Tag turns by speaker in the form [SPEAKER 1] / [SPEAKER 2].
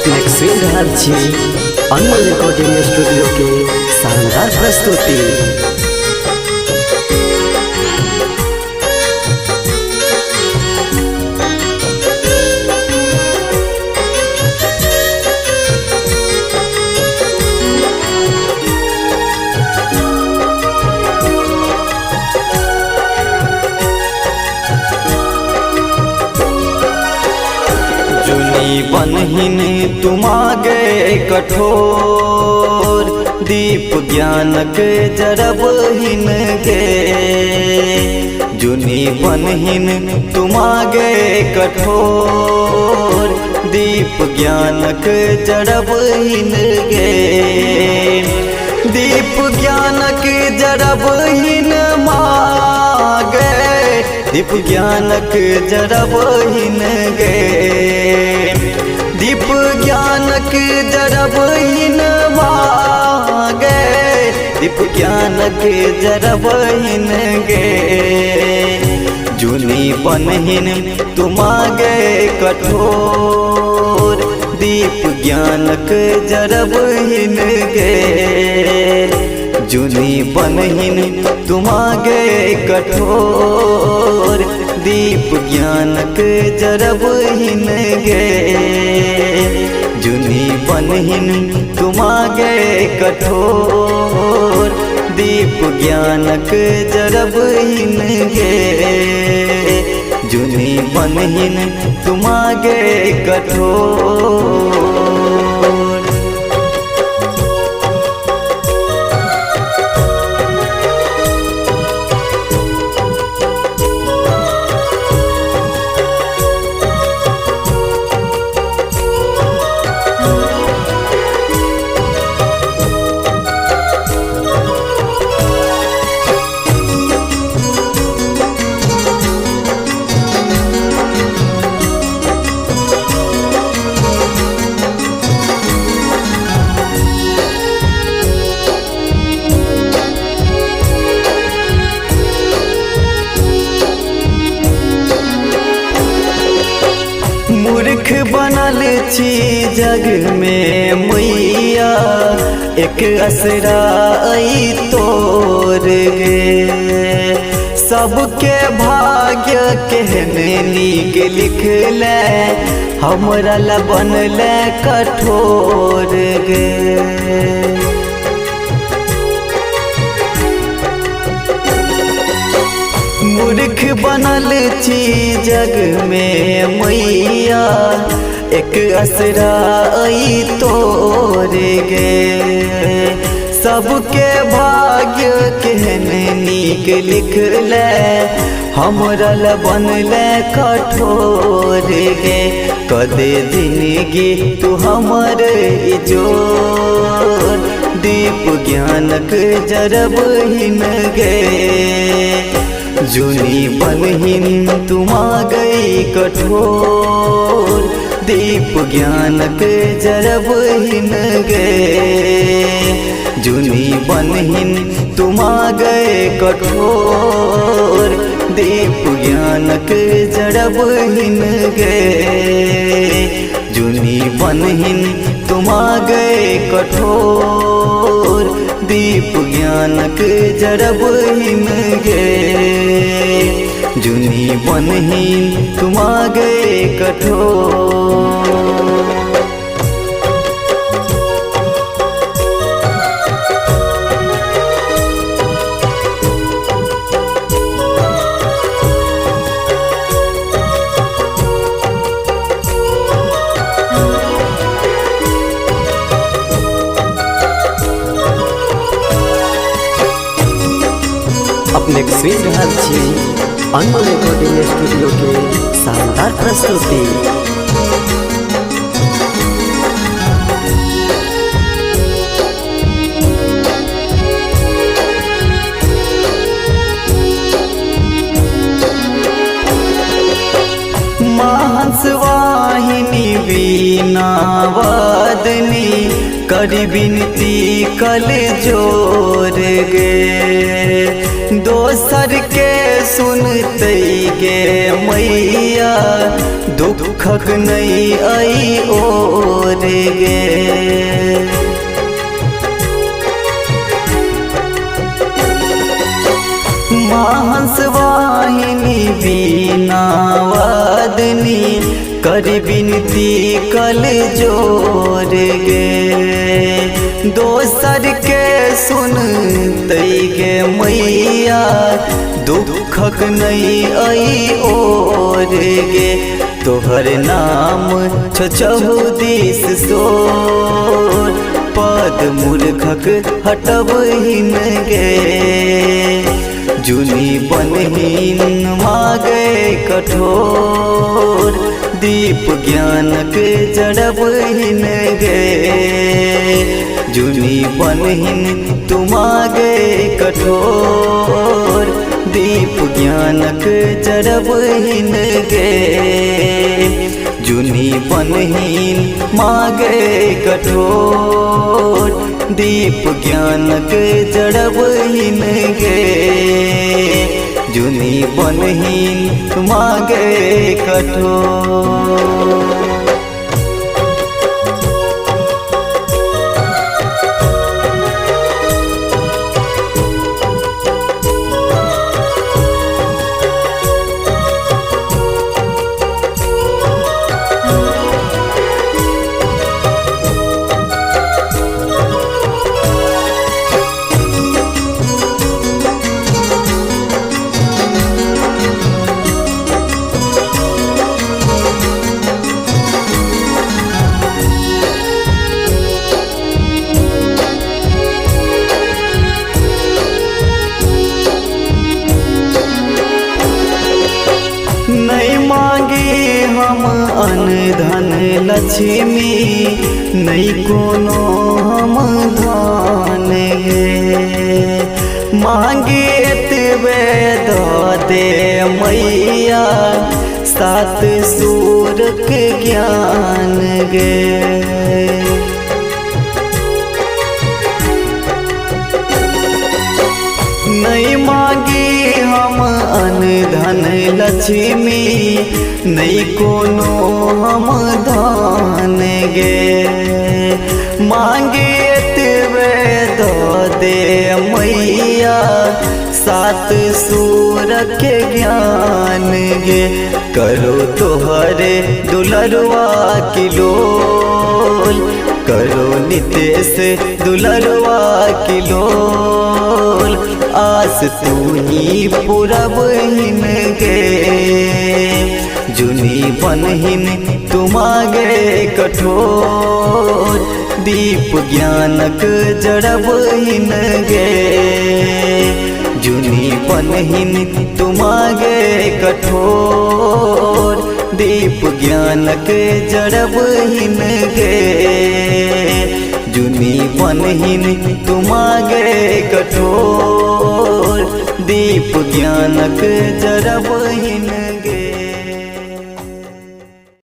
[SPEAKER 1] अपने सुन रहल छी अनमोल रिकॉर्डिंग स्टूडियो के शानदार प्रस्तुति।
[SPEAKER 2] बनहीन तुम आगे कठोर दीप ज्ञानक जरबहीन गे। जुनी बनहीन तुम आगे कठोर दीप ज्ञानक जरबहीन गे। दीप ज्ञानक जरबहीन मागे दीप ज्ञानक जरबहीन गे। दीप ज्ञानक जरबहीन मागे दीप ज्ञानक जरबहीन गे। जुनी बनहीन तुम आगे कठोर दीप ज्ञानक जरबहीन गे। जुनी बनहीन तुम आगे कठोर दीप ज्ञानक जरबहीन गे। जुनी बनहीन तुम आगे कठोर दीप ज्ञानक जरबहीन गे। जुनी बनहीन तुम आगे कठोर। मूर्ख बनल छी जग में मैया एक असरा तोर गे। सबके भाग्य केहने नीक लिखले हमरा ला बनले कठोर गे। मूर्ख बनल छी जग में मैया एक असरा तोर गे। सबके भाग्य केहने नीक लिखले हमरा ला बनले कठोर गे। कदे जिंदगी तू हमर इजोर दीप ज्ञानक जरबहीन गे। जुनी बनहीन तुम आ गई कठोर दीप ज्ञानक जरबहीन गे। जुनी बनहीन तुम आ गए कठोर दीप ज्ञानक जरबहीन गे। जुनी बनहीन तुम आ गए कठोर दीप ज्ञानक जरबहीन गे। जुनी बनहीन तुम आ गए कठोर।
[SPEAKER 1] अपने सुन रहल छी अनमोल रिकॉर्डिंग स्टूडियो के शानदार प्रस्तुति।
[SPEAKER 2] महंस वाहिनी वीणा वादनी करी बिनती कल जोर गे। दोसर के सुनते गे मैया दुखक नहीं आई और गे। महांस वाहिनी बीना वादनी कर बिनती कल जोर गे। दोसर के सुन तई गे मैया दुखक नहीं आई और गे। तोहर नाम चहुदिस सोर पद मूर्खक हटब हिन गे। जुनी बनहीन मागे कठोर दीप ज्ञानक जड़ब हिन गे। जुनी बनहीन तुमागे कठोर दीप ज्ञानक जड़ब हिन गे। जुनी बनहीन मागे कठोर दीप ज्ञानक जड़ब हिन गे। जुनी बनहीन मागे कठोर। नहीं मांगे हम अन धन लक्ष्मी नहीं कोनो हम धान गे। मांगे एतबे दे मैया सात सूर के ज्ञान गे। नहीं मांगी हम अन धन लक्ष्मी नहीं कोनो हम धान गे। मांगे एतबे दे मैया सात सूर के ज्ञान गे। करो तोहरे दुलरवा किलोल करो नितेश दुलरवा किलोल। आस तू ही पुरब हिन गे। जुनी बनहीन तुमागे कठोर दीप ज्ञानक जड़ब हिन गे। जुनी बनहीन तुमागे कठोर दीप ज्ञानक जड़ब हिन गे। जुनी बनहीन तुमागे कठोर दीप ज्ञानक जड़ब हिन